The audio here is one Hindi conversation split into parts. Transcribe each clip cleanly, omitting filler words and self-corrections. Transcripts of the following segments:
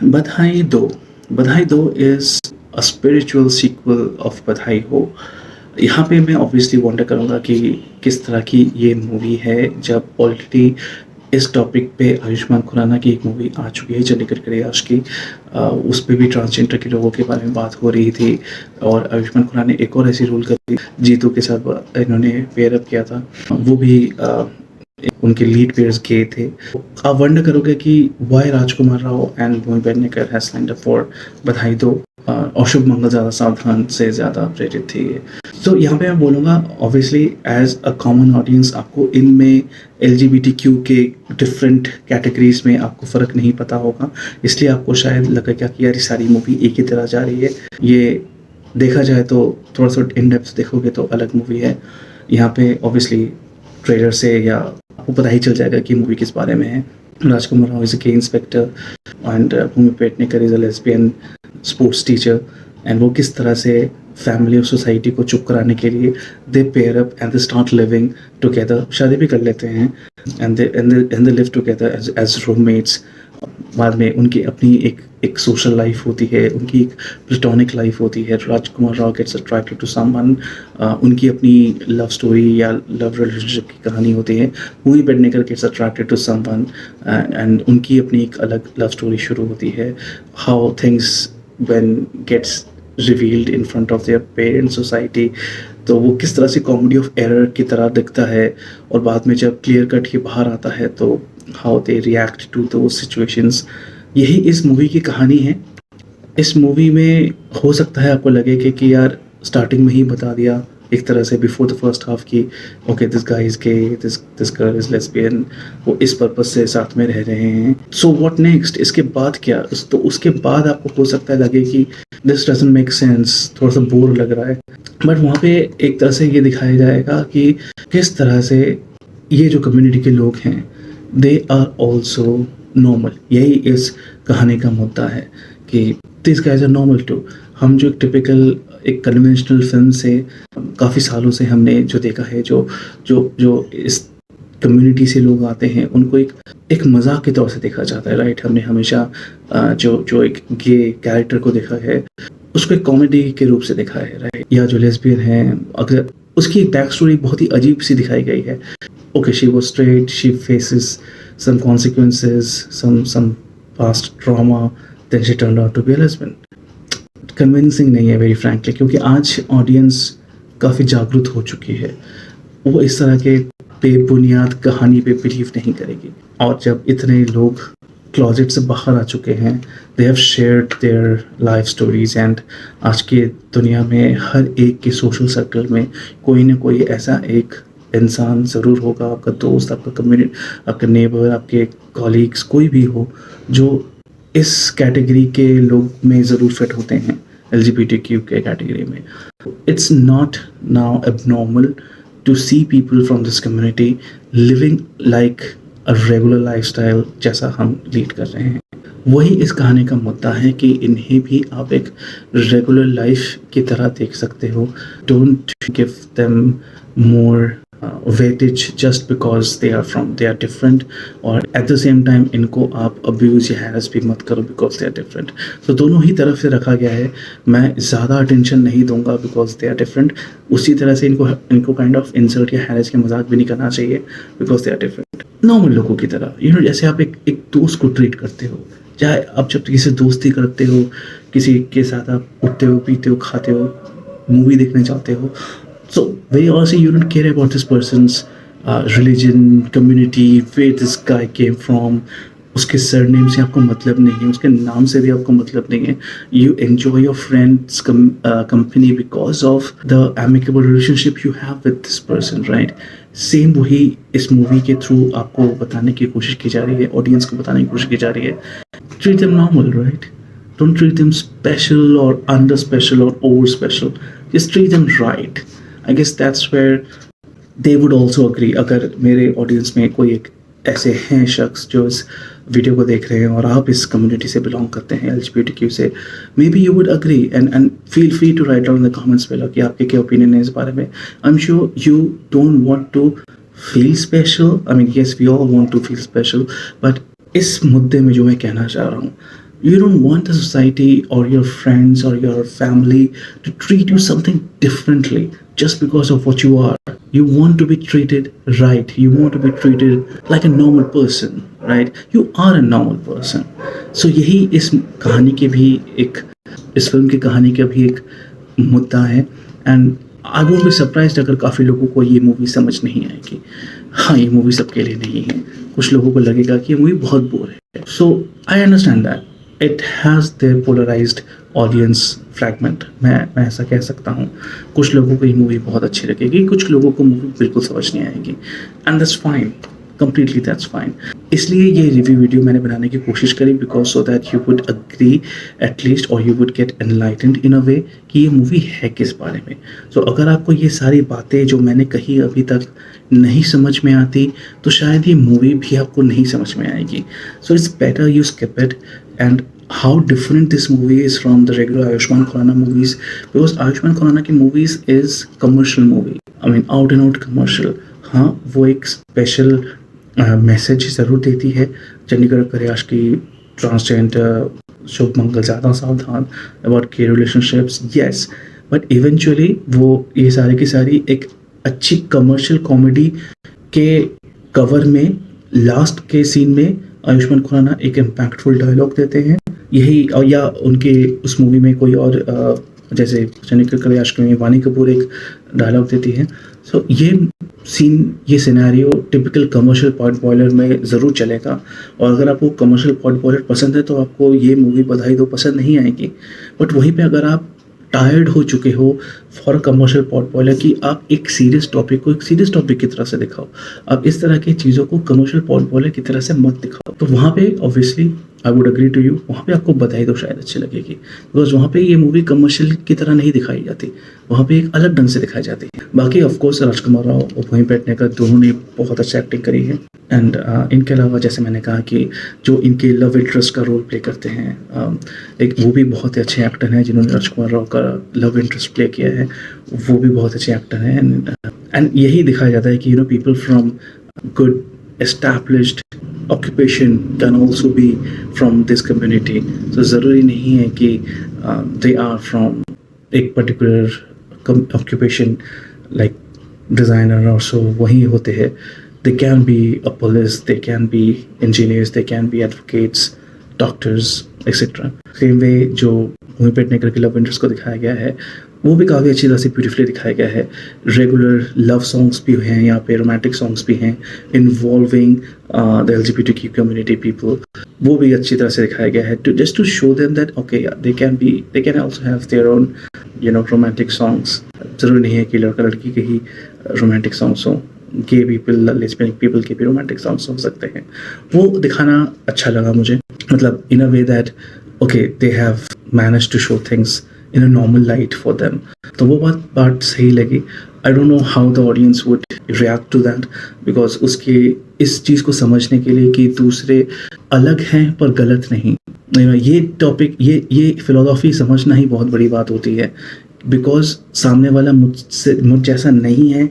बधाई Do. Badhaai Do is a spiritual sequel of Badhaai Ho. यहाँ पे मैं ऑब्वियसली वंडर करूँगा कि किस तरह की ये मूवी है, जब ऑलरेडी इस टॉपिक पे आयुष्मान खुराना की एक मूवी आ चुकी है चंडीगढ़ के रियाज की। उस पे भी ट्रांसजेंडर के लोगों के बारे में बात हो रही थी, और आयुष्मान खुराना ने एक और ऐसी रोल कर दी, जीतू के साथ इन्होंने पेयर अप किया था, वो भी उनके लीड पेयर्स गे थे। आप वंडर करोगे कि why Rajkummar Rao and Bhumi Pednekar has signed up for Badhaai Do, और शुभ मंगल ज़्यादा सावधान से ज़्यादा प्रेरित थी ये। तो यहाँ पे मैं बोलूँगा obviously as a common audience आपको इनमें LGBTQ के डिफरेंट कैटेगरीज में आपको फ़र्क नहीं पता होगा, इसलिए आपको शायद लगेगा कि यार ये सारी मूवी एक ही तरह जा रही है। ये देखा जाए तो थोड़ा सा इन डेप्थ देखोगे तो अलग मूवी है। यहाँ पे ऑब्वियसली ट्रेलर से या आपको पता ही चल जाएगा कि मूवी किस बारे में है। राजकुमार राव इज़ अ के inspector and Bhumi Pednekar is a lesbian sports teacher, and वो किस तरह से फैमिली और सोसाइटी को चुप कराने के लिए they pair up and they start living together, शादी भी कर लेते हैं, and they live together as roommates. बाद में उनकी अपनी एक सोशल लाइफ होती है, उनकी एक प्लेटोनिक लाइफ होती है। Rajkummar Rao gets attracted to someone, उनकी अपनी लव स्टोरी या लव रिलेशनशिप की कहानी होती है। Bhumi Pednekar gets attracted to someone and उनकी अपनी एक अलग लव स्टोरी शुरू होती है। How things when gets revealed in front of their parents society, तो वो किस तरह से कॉमेडी ऑफ एरर की तरह दिखता है, और बाद में जब क्लियर कट ये बाहर आता है तो हाउ दे रिएक्ट टू दो सिचुएशंस। यही इस मूवी की कहानी है। इस मूवी में हो सकता है आपको लगे कि यार स्टार्टिंग में ही बता दिया एक तरह से बिफोर द फर्स्ट हाफ की okay this guy is gay, this girl is lesbian, वो इस पर्पज से साथ में रह रहे हैं, सो व्हाट नेक्स्ट, इसके बाद क्या। तो उसके बाद आपको हो सकता है लगे कि दिस डजंट मेक सेंस, थोड़ा सा बोर लग रहा है। बट वहाँ पे एक तरह से ये दिखाया जाएगा कि किस तरह से ये जो कम्युनिटी के लोग हैं दे आर ऑल्सो नॉर्मल। यही इस कहानी का मुद्दा है कि this guys are normal too. हम जो टिपिकल एक कन्वेंशनल फिल्म से काफ़ी सालों से हमने जो देखा है, जो जो जो इस कम्युनिटी से लोग आते हैं उनको एक मजाक के तौर से देखा जाता है, राइट। हमने हमेशा जो एक गे कैरेक्टर को देखा है उसको एक कॉमेडी के रूप से देखा है, राइट। या जो लेस्बियन है अगर उसकी एक बैक स्टोरी बहुत ही अजीब सी दिखाई गई है। Okay she was straight, she faces some consequences, some past trauma, then she turned out to be a lesbian. Convincing नहीं है वेरी फ्रैंकली, क्योंकि आज ऑडियंस काफ़ी जागरूक हो चुकी है। वो इस तरह के बेबुनियाद कहानी पे बिलीव नहीं करेगी। और जब इतने लोग क्लॉजेट से बाहर आ चुके हैं, they have shared their life stories, and आज की दुनिया में हर एक के सोशल सर्कल में कोई ना कोई ऐसा एक इंसान ज़रूर होगा, आपका दोस्त, आपका कम्युनिटी, आपका नेबर, आपके कॉलीग्स, कोई भी हो जो इस कैटेगरी के लोग में ज़रूर फिट होते हैं, LGBTQ के कैटेगरी में। It's not now abnormal to see people from this community living like a regular lifestyle जैसा हम लीड कर रहे हैं। वही इस कहानी का मुद्दा है कि इन्हें भी आप एक रेगुलर लाइफ की तरह देख सकते हो। Don't give them more weightage just because they are different, और एट द सेम टाइम इनको आप अब्यूज या हैरेस भी मत करो बिकॉज दे आर डिफरेंट। तो दोनों ही तरफ से रखा गया है। मैं ज़्यादा अटेंशन नहीं दूंगा बिकॉज दे आर डिफरेंट, उसी तरह से इनको काइंड ऑफ इंसल्ट या हैरेस के मजाक भी नहीं करना चाहिए because they are different. Normal लोगों की तरह, जैसे आप एक दोस्त को ट्रीट करते हो, चाहे आप जब किसी से दोस्ती करते हो, किसी के साथ आप उठते हो, पीते हो, खाते हो, मूवी देखने जाते हो, so very honestly you don't care about this person's religion, community, where this guy came from, उसके सरनेम से आपको मतलब नहीं है, उसके नाम से भी आपको मतलब नहीं है। You enjoy your friend's company because of the amicable relationship you have with this person, right? Same वही इस मूवी के थ्रू आपको बताने की कोशिश की जा रही है, ऑडियंस को बताने की कोशिश की जा रही है। Treat them normal, right? Don't treat them special or under special or over special. Just treat them right. I guess that's where they would also agree. अगर मेरे ऑडियंस में कोई एक ऐसे हैं शख्स जो इस वीडियो को देख रहे हैं और आप इस कम्युनिटी से बिलोंग करते हैं, LGBTQ से, may be you would agree and feel free to write down in the comments below कि आपके क्या ओपिनियन है इस बारे में। I am sure you don't want to feel special, I mean yes we all want to feel special, but इस मुद्दे में जो मैं कहना चाह रहा हूँ, You don't want the society or your friends or your family to treat you something differently just because of what you are. You want to be treated right. You want to be treated like a normal person, right? You are a normal person. So यही इस कहानी की भी एक इस फिल्म की कहानी का भी एक मुद्दा है. And I won't be surprised अगर काफ़ी लोगों को ये मूवी समझ नहीं आएगी. हाँ, ये मूवी सबके लिए नहीं है. कुछ लोगों को लगेगा कि ये मूवी बहुत बोर है. So I understand that it has their polarized audience fragment. मैं ऐसा कह सकता हूँ. कुछ लोगों को ये मूवी बहुत अच्छी लगेगी, कुछ लोगों को मूवी बिल्कुल समझ नहीं आएगी. And that's fine, completely that's fine. इसलिए ये रिव्यू वीडियो मैंने बनाने की कोशिश करी because so that you would agree at least और you would get enlightened in a वे कि ये मूवी है किस बारे में. सो अगर आपको ये सारी बातें जो मैंने कही अभी तक नहीं समझ में आती तो शायद ये मूवी भी आपको नहीं समझ में आएगी. So it's better you skip it. And how different this movie is from the regular Ayushmann Khurrana movies, because Ayushmann Khurrana की movies is commercial movie. I mean out and out commercial. हाँ, वो एक स्पेशल मैसेज ज़रूर देती है. चंडीगढ़ करियाश की ट्रांसजेंडर शुभ मंगल ज़्यादा सावधान अबाउट के रिलेशनशिप्स, येस, बट इवेंचुअली वो ये सारी की सारी एक अच्छी कमर्शियल कॉमेडी के कवर में लास्ट के सीन में आयुष्मान खुराना एक इम्पैक्टफुल डायलॉग देते हैं. यही या उनके उस मूवी में कोई और जैसे चंडीगढ़ करियाश में वानी कपूर एक डायलॉग देती है. सो ये सीन, ये scenario typical commercial pot boiler में ज़रूर चलेगा. और अगर आपको कमर्शियल पॉट बॉयलर पसंद है तो आपको ये मूवी बधाई दो पसंद नहीं आएगी. बट वहीं पे अगर आप टायर्ड हो चुके हो फॉर कमर्शियल पॉट बॉयलर कि आप एक सीरियस टॉपिक को एक सीरियस टॉपिक की तरह से दिखाओ, आप इस तरह की चीज़ों को कमर्शियल पॉट बॉयलर की तरह से मत दिखाओ, तो वहाँ पे obviously I would agree to you, वहाँ पे आपको बधाई दो शायद अच्छी लगेगी. बिकॉज वहाँ पे ये मूवी कमर्शियल की तरह नहीं दिखाई जाती, वहाँ पे एक अलग ढंग से दिखाई जाती है. बाकी ऑफकोर्स राजकुमार राव और वहीं पेडनेकर दोनों ने बहुत अच्छा एक्टिंग करी है. एंड इनके अलावा जैसे मैंने कहा कि जो इनके लव इंटरेस्ट का रोल प्ले करते हैं, एक वो भी बहुत ही अच्छे एक्टर हैं जिन्होंने राजकुमार राव का लव इंटरेस्ट प्ले किया है, वो भी बहुत अच्छे एक्टर हैं. एंड यही दिखाया जाता है कि people from good established occupation can also be from this community. So ज़रूरी नहीं है कि they are from एक particular occupation like designer or so वही होते हैं. They can be a police, they can be engineers, they can be advocates, doctors, etc. Same way जो मूवी पेडनेकर के लव इंटरेस्ट को दिखाया गया है वो भी काफ़ी अच्छी तरह से ब्यूटीफुली दिखाया गया है. रेगुलर लव सॉन्ग्स भी हैं, यहाँ पे रोमांटिक सॉन्ग्स भी हैं involving the LGBTQ community people, वो भी अच्छी तरह से दिखाया गया है. To just to show them that okay they can also have their own romantic songs. ज़रूरी नहीं है कि लड़का लड़की के ही रोमांटिक सॉन्ग्स हों, गे पीपल लेस्बियन पीपल के भी रोमांटिक सॉन्ग्स हो सकते हैं. वो दिखाना अच्छा लगा मुझे, मतलब in a way that okay they have managed to show things in a normal light for them. तो वो बात सही लगी. I don't know how the audience would react to that because उसके इस चीज़ को समझने के लिए कि दूसरे अलग हैं पर गलत नहीं, ये टॉपिक ये फिलोसॉफी समझना ही बहुत बड़ी बात होती है. बिकॉज सामने वाला मुझ जैसा नहीं है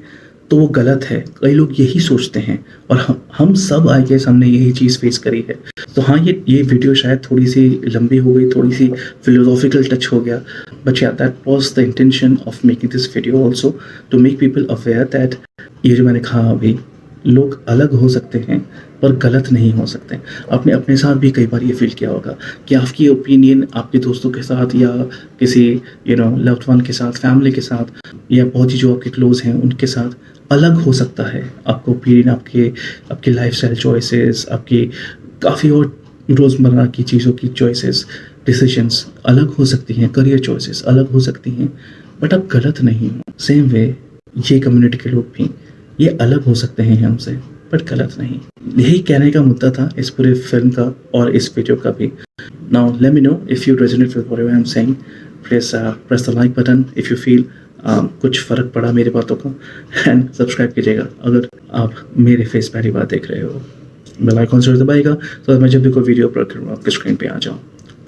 तो वो गलत है, कई लोग यही सोचते हैं और हम सब आई गेस हमने यही चीज़ फेस करी है. तो हाँ, ये वीडियो शायद थोड़ी सी लंबी हो गई, थोड़ी सी फिलोसॉफिकल टच हो गया, बट या that was the intention of making this video also to make people aware that ये जो मैंने कहा अभी, लोग अलग हो सकते हैं पर गलत नहीं हो सकते. आपने अपने साथ भी कई बार ये फील किया होगा कि आपकी ओपिनियन आपके दोस्तों के साथ या किसी लव्ड वन के साथ, फैमिली के साथ या बहुत ही जो आपके क्लोज हैं उनके साथ अलग हो सकता है. आपका ओपिनियन आपके लाइफस्टाइल चॉइसेस, आपकी काफ़ी और रोज़मर्रा की चीज़ों की चॉइसेस, डिसीजंस अलग हो सकती हैं, करियर चॉइसेस अलग हो सकती हैं, बट आप गलत नहीं हो. सेम वे ये कम्युनिटी के लोग भी ये अलग हो सकते हैं हमसे बट गलत नहीं. यही कहने का मुद्दा था इस पूरे फिल्म का और इस वीडियो का भी. Now let me know if you resonate with whatever I am saying. Please press the like button if you feel कुछ फ़र्क पड़ा मेरी बातों का, एंड सब्सक्राइब कीजिएगा अगर आप मेरे फेस पहली बार देख रहे हो. बेल आइकॉन जरूर दबाइएगा तो मैं जब भी कोई वीडियो अपलोड करूँ आपके स्क्रीन पे आ जाऊँ.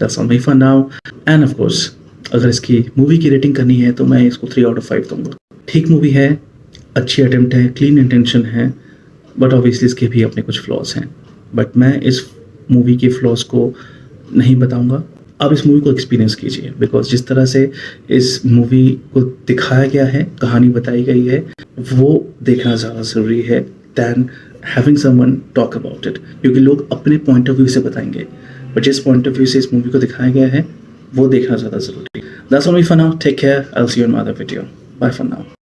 That's all me for now. End of course अगर इसकी मूवी की रेटिंग करनी है तो मैं इसको 3 आउट ऑफ 5 दूँगा. ठीक मूवी है, अच्छी अटेम्प्ट है, क्लीन इंटेंशन है, बट ऑब्वियसली इसके भी अपने कुछ फ्लॉज हैं. बट मैं इस मूवी के फ्लॉज को नहीं बताऊँगा। आप इस मूवी को एक्सपीरियंस कीजिए बिकॉज़ जिस तरह से इस मूवी को दिखाया गया है, कहानी बताई गई है, वो देखना ज़्यादा ज़रूरी है than having someone talk about it क्योंकि लोग अपने पॉइंट ऑफ व्यू से बताएँगे, बट जिस पॉइंट ऑफ व्यू से इस मूवी को दिखाया गया है, वो देखना ज़्यादा ज़रूरी है। That's all me for now, take care, I will see you in my other video. Bye for now.